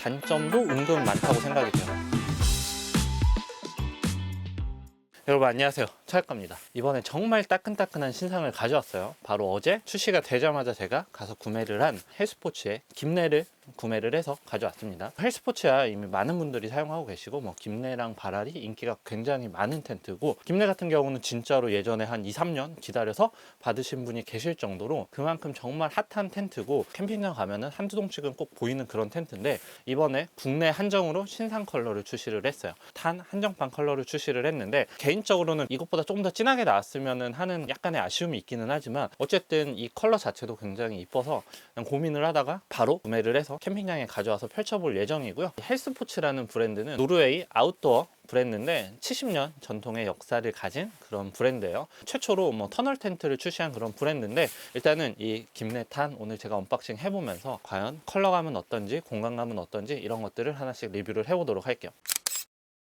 단점도 은근 많다고 생각이 돼요. 여러분 안녕하세요, 차혁가입니다. 이번에 정말 따끈따끈한 신상을 가져왔어요. 바로 어제 출시가 되자마자 제가 가서 구매를 한 헬스포츠의 김내를 구매를 해서 가져왔습니다. 헬스포츠야 이미 많은 분들이 사용하고 계시고 김내랑 바랄이 인기가 굉장히 많은 텐트고, 김내 같은 경우는 진짜로 예전에 한 2-3년 기다려서 받으신 분이 계실 정도로 그만큼 정말 핫한 텐트고, 캠핑장 가면은 한두 동씩은 꼭 보이는 그런 텐트인데, 이번에 국내 한정으로 신상 컬러를 출시를 했어요. 탄 한정판 컬러를 출시를 했는데, 개인적으로는 이것보다 조금 더 진하게 나왔으면 하는 약간의 아쉬움이 있기는 하지만, 어쨌든 이 컬러 자체도 굉장히 이뻐서 그냥 고민을 하다가 바로 구매를 해서 캠핑장에 가져와서 펼쳐볼 예정이고요. 헬스포츠라는 브랜드는 노르웨이 아웃도어 브랜드인데 70년 전통의 역사를 가진 그런 브랜드예요. 최초로 터널 텐트를 출시한 그런 브랜드인데, 일단은 이 김내탄 오늘 제가 언박싱 해보면서 과연 컬러감은 어떤지, 공간감은 어떤지 이런 것들을 하나씩 리뷰를 해보도록 할게요.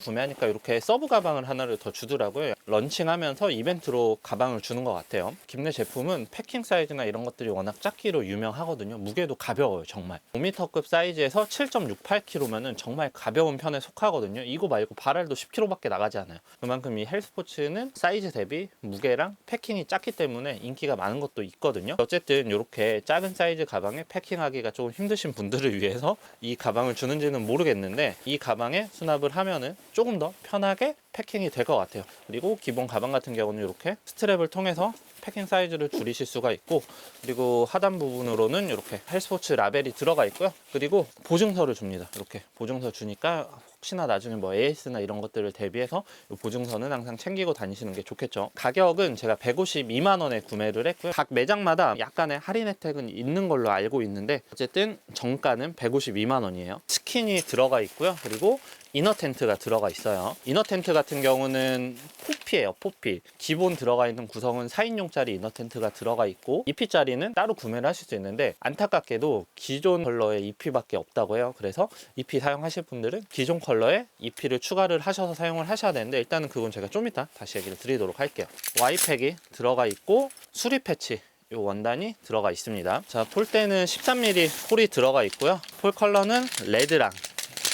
구매하니까 이렇게 서브 가방을 하나를 더 주더라고요. 런칭하면서 이벤트로 가방을 주는 것 같아요. 김내 제품은 패킹 사이즈나 이런 것들이 워낙 작기로 유명하거든요. 무게도 가벼워요. 정말 5m급 사이즈에서 7.68kg면은 정말 가벼운 편에 속하거든요. 이거 말고 바랄도 10kg밖에 나가지 않아요. 그만큼 이 헬스포츠는 사이즈 대비 무게랑 패킹이 작기 때문에 인기가 많은 것도 있거든요. 어쨌든 이렇게 작은 사이즈 가방에 패킹하기가 조금 힘드신 분들을 위해서 이 가방을 주는지는 모르겠는데, 이 가방에 수납을 하면은 조금 더 편하게 패킹이 될 것 같아요. 그리고 기본 가방 같은 경우는 이렇게 스트랩을 통해서 패킹 사이즈를 줄이실 수가 있고, 그리고 하단 부분으로는 이렇게 헬스포츠 라벨이 들어가 있고요. 그리고 보증서를 줍니다. 이렇게 보증서 주니까 혹시나 나중에 AS나 이런 것들을 대비해서 이 보증서는 항상 챙기고 다니시는 게 좋겠죠. 가격은 제가 152만 원에 구매를 했고요. 각 매장마다 약간의 할인 혜택은 있는 걸로 알고 있는데, 어쨌든 정가는 152만 원이에요. 스킨이 들어가 있고요. 그리고 이너 텐트가 들어가 있어요. 이너 텐트 같은 경우는 포피예요. 포피. 기본 들어가 있는 구성은 4인용짜리 이너 텐트가 들어가 있고, 2P짜리는 따로 구매를 하실 수 있는데, 안타깝게도 기존 컬러의 2P밖에 없다고 해요. 그래서 2P 사용하실 분들은 기존 컬러에 2P를 추가를 하셔서 사용을 하셔야 되는데, 일단은 그건 제가 좀 이따 다시 얘기를 드리도록 할게요. Y팩이 들어가 있고, 수리 패치 이 원단이 들어가 있습니다. 자, 폴대는 13mm 폴이 들어가 있고요. 폴 컬러는 레드랑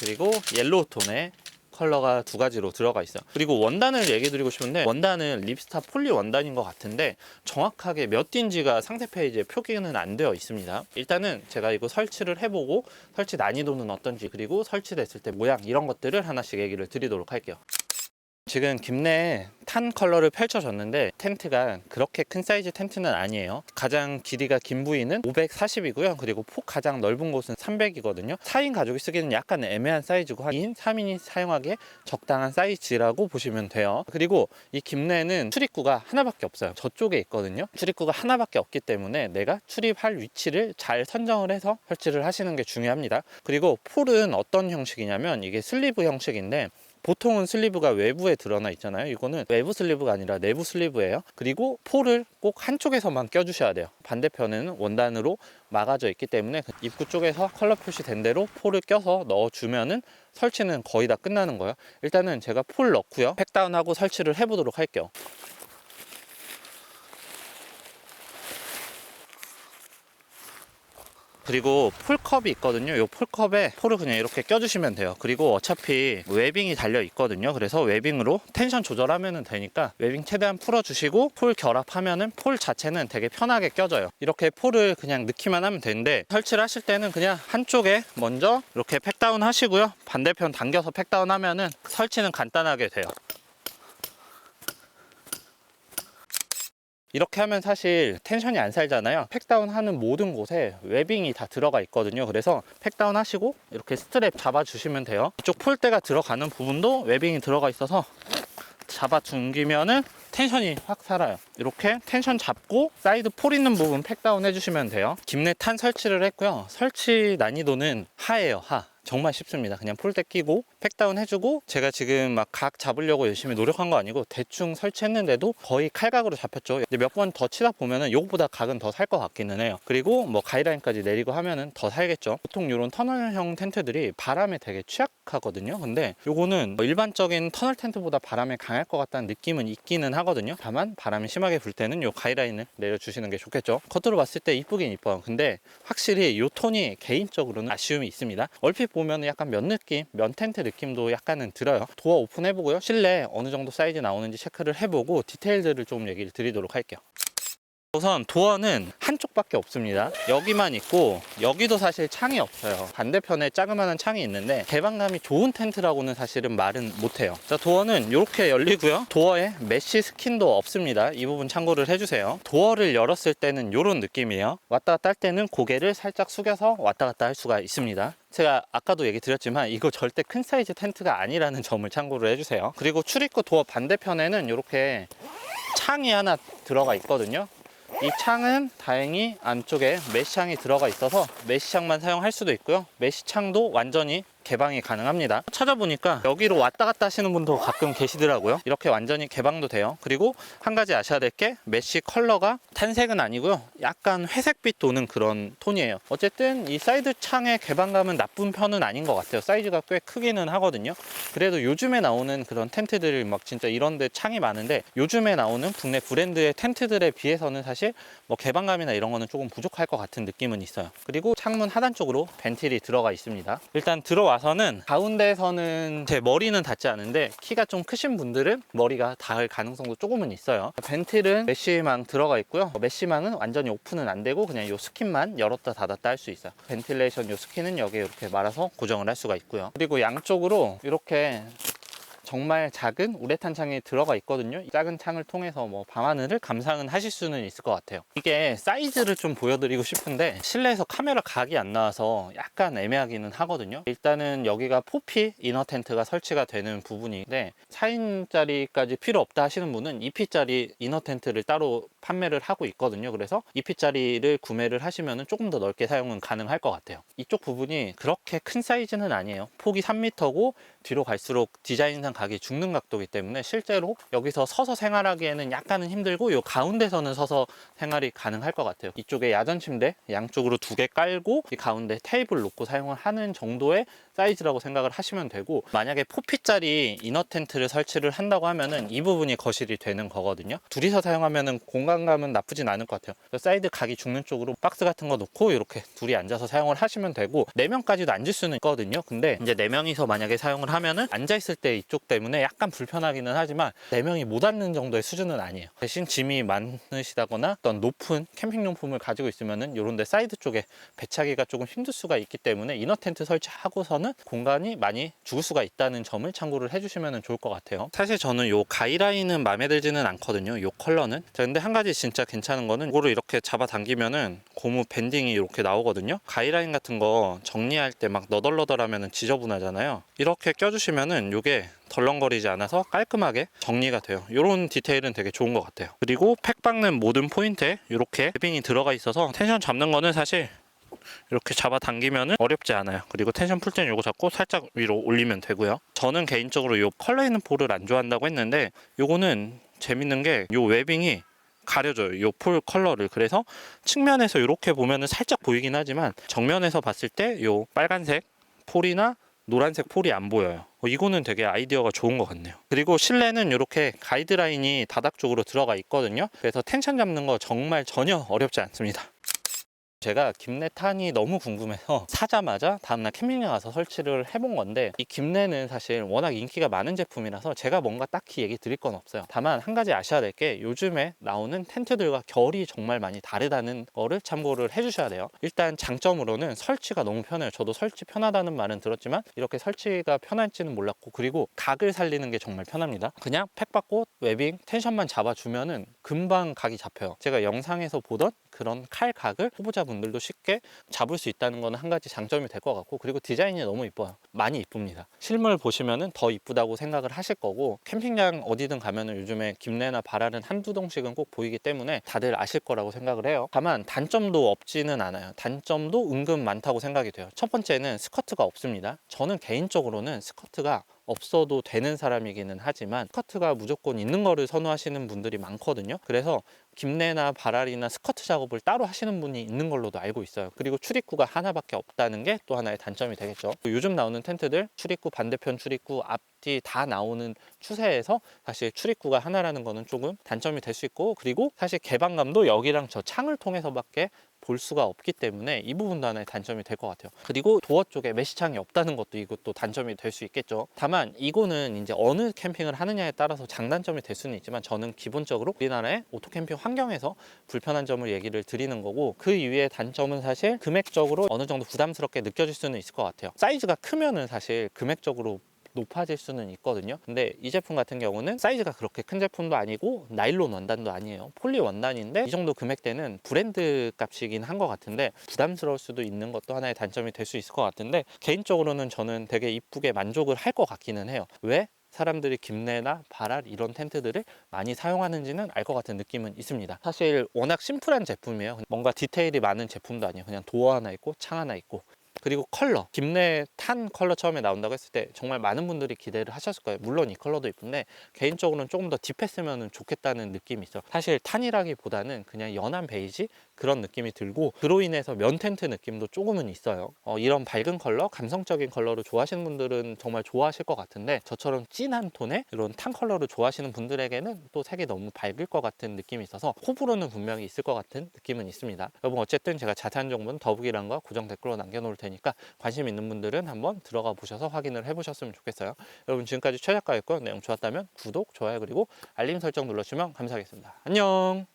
그리고 옐로우 톤의 컬러가 두 가지로 들어가 있어요. 그리고 원단을 얘기 드리고 싶은데, 원단은 립스타 폴리 원단인 것 같은데 정확하게 몇 딘지가 상세 페이지에 표기는 안 되어 있습니다. 일단은 제가 이거 설치를 해보고 설치 난이도는 어떤지, 그리고 설치됐을 때 모양 이런 것들을 하나씩 얘기를 드리도록 할게요. 지금 김내에 탄 컬러를 펼쳐졌는데, 텐트가 그렇게 큰 사이즈 텐트는 아니에요. 가장 길이가 긴 부위는 540이고요. 그리고 폭 가장 넓은 곳은 300이거든요. 4인 가족이 쓰기는 약간 애매한 사이즈고, 2인, 3인이 사용하기에 적당한 사이즈라고 보시면 돼요. 그리고 이 김내는 출입구가 하나밖에 없어요. 저쪽에 있거든요. 출입구가 하나밖에 없기 때문에 내가 출입할 위치를 잘 선정을 해서 설치를 하시는 게 중요합니다. 그리고 폴은 어떤 형식이냐면, 이게 슬리브 형식인데, 보통은 슬리브가 외부에 드러나 있잖아요. 이거는 외부 슬리브가 아니라 내부 슬리브예요. 그리고 폴을 꼭 한쪽에서만 껴주셔야 돼요. 반대편에는 원단으로 막아져 있기 때문에 입구 쪽에서 컬러 표시된 대로 폴을 껴서 넣어주면은 설치는 거의 다 끝나는 거예요. 일단은 제가 폴 넣고요, 팩다운하고 설치를 해보도록 할게요. 그리고 폴컵이 있거든요. 이 폴컵에 폴을 그냥 이렇게 껴주시면 돼요. 그리고 어차피 웨빙이 달려 있거든요. 그래서 웨빙으로 텐션 조절하면 되니까 웨빙 최대한 풀어주시고, 폴 결합하면은 폴 자체는 되게 편하게 껴져요. 이렇게 폴을 그냥 넣기만 하면 되는데, 설치를 하실 때는 그냥 한쪽에 먼저 이렇게 팩다운 하시고요, 반대편 당겨서 팩다운 하면은 설치는 간단하게 돼요. 이렇게 하면 사실 텐션이 안 살잖아요. 팩다운 하는 모든 곳에 웨빙이 다 들어가 있거든요. 그래서 팩다운 하시고 이렇게 스트랩 잡아 주시면 돼요. 이쪽 폴대가 들어가는 부분도 웨빙이 들어가 있어서 잡아 당기면은 텐션이 확 살아요. 이렇게 텐션 잡고 사이드 폴 있는 부분 팩다운 해주시면 돼요. 김내 탄 설치를 했고요. 설치 난이도는 하예요. 하. 정말 쉽습니다. 그냥 폴대 끼고 팩다운 해주고, 제가 지금 막 각 잡으려고 열심히 노력한 거 아니고 대충 설치했는데도 거의 칼각으로 잡혔죠. 몇 번 더 치다 보면은 요거보다 각은 더 살 것 같기는 해요. 그리고 가이드라인까지 내리고 하면은 더 살겠죠. 보통 이런 터널형 텐트들이 바람에 되게 취약하거든요. 근데 요거는 일반적인 터널 텐트보다 바람에 강할 것 같다는 느낌은 있기는 하거든요. 다만 바람이 심하게 불 때는 요 가이드라인을 내려주시는 게 좋겠죠. 겉으로 봤을 때 이쁘긴 이뻐요. 근데 확실히 요 톤이 개인적으로는 아쉬움이 있습니다. 얼핏 보면 약간 면 느낌, 면 텐트 느낌도 약간은 들어요. 도어 오픈해보고요. 실내 어느 정도 사이즈 나오는지 체크를 해보고 디테일들을 좀 얘기를 드리도록 할게요. 우선 도어는 한쪽밖에 없습니다. 여기만 있고 여기도 사실 창이 없어요. 반대편에 자그마한 창이 있는데 개방감이 좋은 텐트라고는 사실은 말은 못해요. 자, 도어는 이렇게 열리고요. 도어에 메쉬 스킨도 없습니다. 이 부분 참고를 해주세요. 도어를 열었을 때는 이런 느낌이에요. 왔다 갔다 할 때는 고개를 살짝 숙여서 왔다 갔다 할 수가 있습니다. 제가 아까도 얘기 드렸지만 이거 절대 큰 사이즈 텐트가 아니라는 점을 참고를 해주세요. 그리고 출입구 도어 반대편에는 이렇게 창이 하나 들어가 있거든요. 이 창은 다행히 안쪽에 메쉬창이 들어가 있어서 메쉬창만 사용할 수도 있고요. 메쉬창도 완전히 개방이 가능합니다. 찾아보니까 여기로 왔다 갔다 하시는 분도 가끔 계시더라고요. 이렇게 완전히 개방도 돼요. 그리고 한 가지 아셔야 될 게 메쉬 컬러가 탄색은 아니고요. 약간 회색빛 도는 그런 톤이에요. 어쨌든 이 사이드 창의 개방감은 나쁜 편은 아닌 것 같아요. 사이즈가 꽤 크기는 하거든요. 그래도 요즘에 나오는 그런 텐트들 막 진짜 이런데 창이 많은데 요즘에 나오는 국내 브랜드의 텐트들에 비해서는 사실 뭐 개방감이나 이런 거는 조금 부족할 것 같은 느낌은 있어요. 그리고 창문 하단 쪽으로 벤틸이 들어가 있습니다. 일단 들어와서는 가운데에서는 제 머리는 닿지 않은데 키가 좀 크신 분들은 머리가 닿을 가능성도 조금은 있어요. 벤틸은 메쉬망 들어가 있고요. 메쉬망은 완전히 오픈은 안 되고 그냥 이 스킨만 열었다 닫았다 할 수 있어요. 벤틸레이션 이 스킨은 여기에 이렇게 말아서 고정을 할 수가 있고요. 그리고 양쪽으로 이렇게 정말 작은 우레탄 창이 들어가 있거든요. 작은 창을 통해서 뭐 밤하늘을 감상은 하실 수는 있을 것 같아요. 이게 사이즈를 좀 보여드리고 싶은데 실내에서 카메라 각이 안 나와서 약간 애매하기는 하거든요. 일단은 여기가 포피 이너 텐트가 설치가 되는 부분인데 4인짜리까지 필요 없다 하시는 분은 2피짜리 이너 텐트를 따로 판매를 하고 있거든요. 그래서 2피짜리를 구매를 하시면 조금 더 넓게 사용은 가능할 것 같아요. 이쪽 부분이 그렇게 큰 사이즈는 아니에요. 폭이 3m고 뒤로 갈수록 디자인상 각이 죽는 각도이기 때문에 실제로 여기서 서서 생활하기에는 약간은 힘들고 이 가운데서는 서서 생활이 가능할 것 같아요. 이쪽에 야전 침대 양쪽으로 2개 깔고 이 가운데 테이블 놓고 사용을 하는 정도의 사이즈라고 생각을 하시면 되고, 만약에 4피짜리 이너 텐트를 설치를 한다고 하면은 이 부분이 거실이 되는 거거든요. 둘이서 사용하면은 공간감은 나쁘진 않을 것 같아요. 사이드 각이 죽는 쪽으로 박스 같은 거 놓고 이렇게 둘이 앉아서 사용을 하시면 되고 4명까지도 앉을 수는 있거든요. 근데 이제 4명이서 만약에 사용을 하면은 앉아있을 때 이쪽 때문에 약간 불편하기는 하지만 4명이 못 앉는 정도의 수준은 아니에요. 대신 짐이 많으시다거나 어떤 높은 캠핑용품을 가지고 있으면은 이런 데 사이드 쪽에 배차기가 조금 힘들 수가 있기 때문에 이너 텐트 설치하고서는 공간이 많이 죽을 수가 있다는 점을 참고를 해주시면 좋을 것 같아요. 사실 저는 요 가이라인은 마음에 들지는 않거든요. 요 컬러는. 자, 근데 한 가지 진짜 괜찮은 거는 이거를 이렇게 잡아당기면은 고무 밴딩이 이렇게 나오거든요. 가이라인 같은 거 정리할 때 막 너덜너덜하면은 지저분하잖아요. 이렇게 껴주시면은 요게 덜렁거리지 않아서 깔끔하게 정리가 돼요. 이런 디테일은 되게 좋은 것 같아요. 그리고 팩 박는 모든 포인트에 이렇게 랩핑이 들어가 있어서 텐션 잡는 거는 사실 이렇게 잡아 당기면 어렵지 않아요. 그리고 텐션 풀 때는 이거 잡고 살짝 위로 올리면 되고요. 저는 개인적으로 이 컬러 있는 폴을 안 좋아한다고 했는데 요거는 재밌는 게 요 웨빙이 가려져요. 요 폴 컬러를. 그래서 측면에서 이렇게 보면은 살짝 보이긴 하지만 정면에서 봤을 때 요 빨간색 폴이나 노란색 폴이 안 보여요. 이거는 되게 아이디어가 좋은 것 같네요. 그리고 실내는 이렇게 가이드라인이 바닥 쪽으로 들어가 있거든요. 그래서 텐션 잡는 거 정말 전혀 어렵지 않습니다. 제가 김내탄이 너무 궁금해서 사자마자 다음날 캠핑에 가서 설치를 해본 건데, 이 김내는 사실 워낙 인기가 많은 제품이라서 제가 뭔가 딱히 얘기 드릴 건 없어요. 다만 한 가지 아셔야 될 게 요즘에 나오는 텐트들과 결이 정말 많이 다르다는 거를 참고를 해주셔야 돼요. 일단 장점으로는 설치가 너무 편해요. 저도 설치 편하다는 말은 들었지만 이렇게 설치가 편할지는 몰랐고, 그리고 각을 살리는 게 정말 편합니다. 그냥 팩 받고 웨빙 텐션만 잡아주면은 금방 각이 잡혀요. 제가 영상에서 보던 그런 칼 각을 후보자분들도 쉽게 잡을 수 있다는 거는 한 가지 장점이 될 것 같고, 그리고 디자인이 너무 이뻐요. 많이 이쁩니다. 실물 보시면은 더 이쁘다고 생각을 하실 거고, 캠핑장 어디든 가면은 요즘에 김내나 바라는 한두 동씩은 꼭 보이기 때문에 다들 아실 거라고 생각을 해요. 다만 단점도 없지는 않아요. 단점도 은근 많다고 생각이 돼요. 첫 번째는 스커트가 없습니다. 저는 개인적으로는 스커트가 없어도 되는 사람이기는 하지만 스커트가 무조건 있는 거를 선호하시는 분들이 많거든요. 그래서 김내나 발알이나 스커트 작업을 따로 하시는 분이 있는 걸로도 알고 있어요. 그리고 출입구가 하나밖에 없다는 게 또 하나의 단점이 되겠죠. 요즘 나오는 텐트들 출입구, 반대편 출입구, 앞뒤 다 나오는 추세에서 사실 출입구가 하나라는 거는 조금 단점이 될 수 있고, 그리고 사실 개방감도 여기랑 저 창을 통해서밖에 볼 수가 없기 때문에 이 부분도 하나의 단점이 될 것 같아요. 그리고 도어 쪽에 메시창이 없다는 것도 이것도 단점이 될 수 있겠죠. 다만 이거는 이제 어느 캠핑을 하느냐에 따라서 장단점이 될 수는 있지만, 저는 기본적으로 우리나라의 오토 캠핑 환경에서 불편한 점을 얘기를 드리는 거고, 그 이외의 단점은 사실 금액적으로 어느 정도 부담스럽게 느껴질 수는 있을 것 같아요. 사이즈가 크면은 사실 금액적으로 높아질 수는 있거든요. 근데 이 제품 같은 경우는 사이즈가 그렇게 큰 제품도 아니고 나일론 원단도 아니에요. 폴리 원단인데 이 정도 금액대는 브랜드 값이긴 한 것 같은데 부담스러울 수도 있는 것도 하나의 단점이 될 수 있을 것 같은데, 개인적으로는 저는 되게 이쁘게 만족을 할 것 같기는 해요. 왜? 사람들이 김내나 발알 이런 텐트들을 많이 사용하는지는 알 것 같은 느낌은 있습니다. 사실 워낙 심플한 제품이에요. 뭔가 디테일이 많은 제품도 아니에요. 그냥 도어 하나 있고 창 하나 있고, 그리고 컬러, 김내 탄 컬러 처음에 나온다고 했을 때 정말 많은 분들이 기대를 하셨을 거예요. 물론 이 컬러도 이쁜데 개인적으로는 조금 더 딥했으면 좋겠다는 느낌이 있어요. 사실 탄이라기보다는 그냥 연한 베이지 그런 느낌이 들고, 그로 인해서 면 텐트 느낌도 조금은 있어요. 이런 밝은 컬러, 감성적인 컬러를 좋아하시는 분들은 정말 좋아하실 것 같은데, 저처럼 진한 톤의 이런 탄 컬러를 좋아하시는 분들에게는 또 색이 너무 밝을 것 같은 느낌이 있어서 호불호는 분명히 있을 것 같은 느낌은 있습니다. 여러분, 어쨌든 제가 자세한 정보는 더보기란과 고정 댓글로 남겨놓을 테니까 관심 있는 분들은 한번 들어가 보셔서 확인을 해보셨으면 좋겠어요. 여러분, 지금까지 최작가였고요. 내용 좋았다면 구독, 좋아요, 그리고 알림 설정 눌러주시면 감사하겠습니다. 안녕.